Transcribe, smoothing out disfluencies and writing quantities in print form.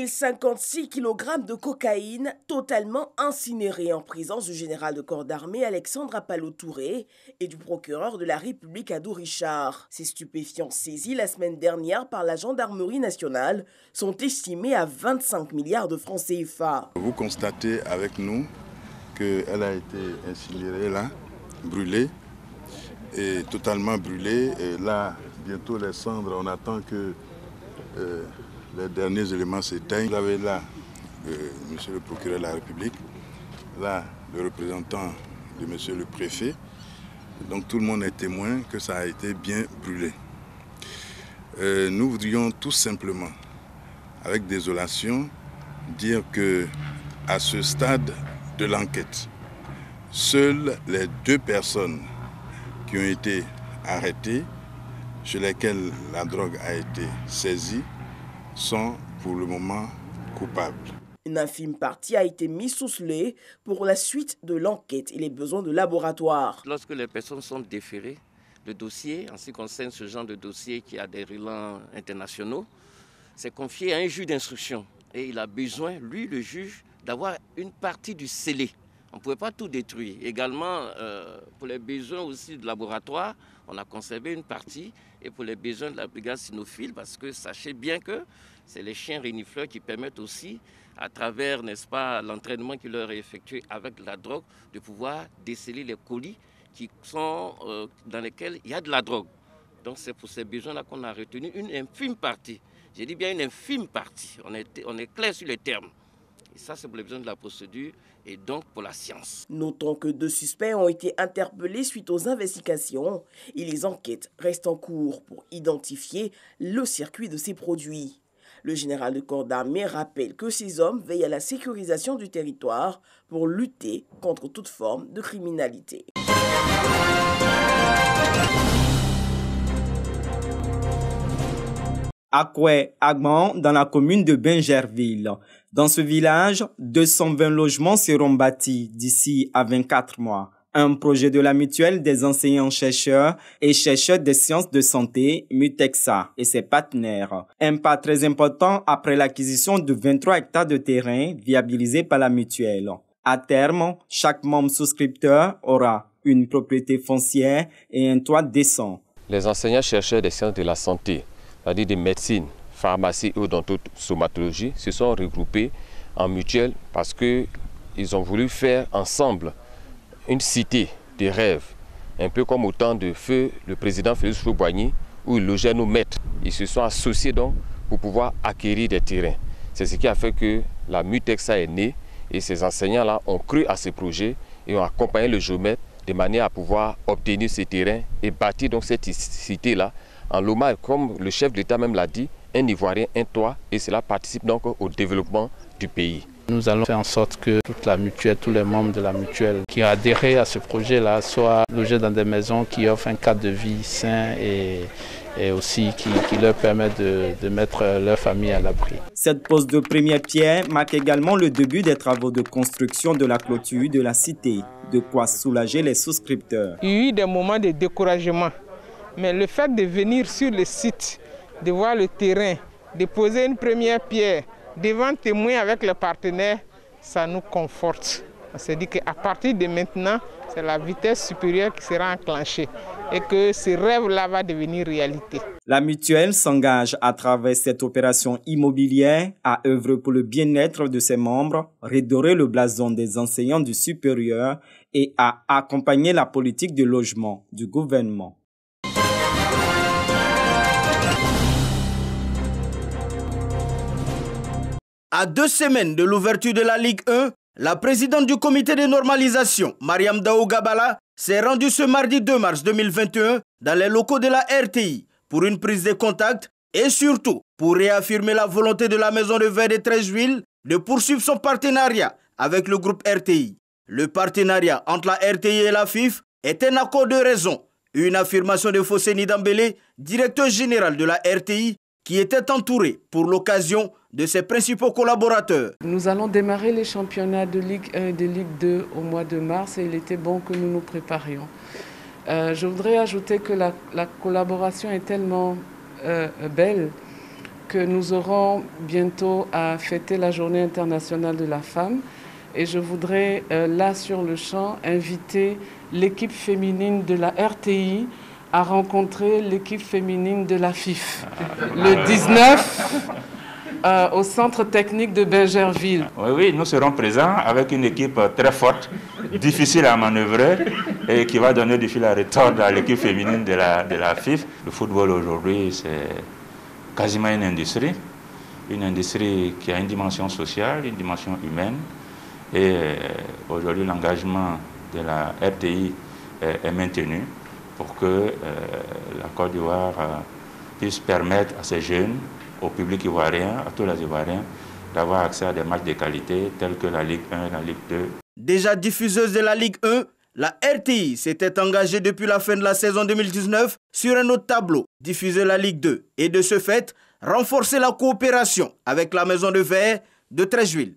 1056 kg de cocaïne totalement incinérée en présence du général de corps d'armée Alexandre Appalo-Touré et du procureur de la République Ado Richard. Ces stupéfiants saisis la semaine dernière par la gendarmerie nationale sont estimés à 25 milliards de francs CFA. Vous constatez avec nous qu'elle a été incinérée là, brûlée, et totalement brûlée. Et là, bientôt les cendres, on attend que les derniers éléments s'éteignent. Vous avez là monsieur le procureur de la République, là le représentant de monsieur le préfet. Donc tout le monde est témoin que ça a été bien brûlé. Nous voudrions tout simplement, avec désolation, dire que à ce stade de l'enquête, seules les 2 personnes qui ont été arrêtées, chez lesquelles la drogue a été saisie, sont pour le moment coupables. Une infime partie a été mise sous scellé pour la suite de l'enquête et les besoins de laboratoire. Lorsque les personnes sont déférées, le dossier, en ce qui concerne ce genre de dossier qui a des relents internationaux, c'est confié à un juge d'instruction. Et il a besoin, lui, le juge, d'avoir une partie du scellé. On ne pouvait pas tout détruire. Également, pour les besoins aussi de laboratoire, on a conservé une partie. Et pour les besoins de la brigade cynophile, parce que sachez bien que c'est les chiens renifleurs qui permettent aussi, à travers, n'est-ce pas, l'entraînement qui leur est effectué avec la drogue, de pouvoir déceler les colis qui sont, dans lesquels il y a de la drogue. Donc c'est pour ces besoins-là qu'on a retenu une infime partie. J'ai dit bien une infime partie. On est clair sur les termes. Et ça, c'est pour les besoins de la procédure et donc pour la science. Notons que 2 suspects ont été interpellés suite aux investigations et les enquêtes restent en cours pour identifier le circuit de ces produits. Le général de corps d'armée rappelle que ces hommes veillent à la sécurisation du territoire pour lutter contre toute forme de criminalité. Akwe Agman dans la commune de Bingerville. Dans ce village, 220 logements seront bâtis d'ici à 24 mois. Un projet de la mutuelle des enseignants-chercheurs et chercheurs des sciences de santé, Mutexa, et ses partenaires. Un pas très important après l'acquisition de 23 hectares de terrain viabilisés par la mutuelle. À terme, chaque membre souscripteur aura une propriété foncière et un toit décent. Les enseignants-chercheurs des sciences de la santé, c'est-à-dire de médecine, pharmacie et odontostomatologie, se sont regroupés en mutuelle parce qu'ils ont voulu faire ensemble une cité des rêves, un peu comme au temps de feu le président Félix Houphouët-Boigny, où il logeait nos maîtres. Ils se sont associés donc pour pouvoir acquérir des terrains. C'est ce qui a fait que la Mutexa est née et ces enseignants-là ont cru à ce projet et ont accompagné le géomètre de manière à pouvoir obtenir ces terrains et bâtir donc cette cité-là en l'hommage, comme le chef de l'État même l'a dit, un Ivoirien, un toit, et cela participe donc au développement du pays. Nous allons faire en sorte que toute la mutuelle, tous les membres de la mutuelle qui ont adhéré à ce projet-là soient logés dans des maisons qui offrent un cadre de vie sain et aussi qui leur permettent de mettre leur famille à l'abri. Cette pose de première pierre marque également le début des travaux de construction de la clôture de la cité, de quoi soulager les souscripteurs. Il y a eu des moments de découragement, mais le fait de venir sur le site, de voir le terrain, de poser une première pierre, devant témoin avec les partenaires, ça nous conforte. On s'est dit qu'à partir de maintenant, c'est la vitesse supérieure qui sera enclenchée et que ce rêve-là va devenir réalité. La mutuelle s'engage à travers cette opération immobilière à œuvrer pour le bien-être de ses membres, redorer le blason des enseignants du supérieur et à accompagner la politique de logement du gouvernement. À 2 semaines de l'ouverture de la Ligue 1, la présidente du comité de normalisation, Mariam Daou Gabala, s'est rendue ce mardi 2 mars 2021 dans les locaux de la RTI pour une prise de contact et surtout pour réaffirmer la volonté de la Maison de Verre de Treichville de poursuivre son partenariat avec le groupe RTI. Le partenariat entre la RTI et la FIF est un accord de raison. Une affirmation de Fosseni Dambélé, directeur général de la RTI, qui était entouré pour l'occasion de ses principaux collaborateurs. Nous allons démarrer les championnats de Ligue 1 et de Ligue 2 au mois de mars et il était bon que nous nous préparions. Je voudrais ajouter que la collaboration est tellement belle que nous aurons bientôt à fêter la Journée internationale de la femme. Et je voudrais, là sur le champ, inviter l'équipe féminine de la RTI à rencontrer l'équipe féminine de la FIF. Le 19, au centre technique de Bingerville. Oui, nous serons présents avec une équipe très forte, difficile à manœuvrer et qui va donner du fil à retordre à l'équipe féminine de la FIF. Le football aujourd'hui, c'est quasiment une industrie qui a une dimension sociale, une dimension humaine. Et aujourd'hui, l'engagement de la RTI est maintenu pour que la Côte d'Ivoire puisse permettre à ces jeunes, au public ivoirien, à tous les Ivoiriens, d'avoir accès à des matchs de qualité tels que la Ligue 1 et la Ligue 2. Déjà diffuseuse de la Ligue 1, la RTI s'était engagée depuis la fin de la saison 2019 sur un autre tableau, diffuser la Ligue 2, et de ce fait, renforcer la coopération avec la Maison de Verre de Treichville.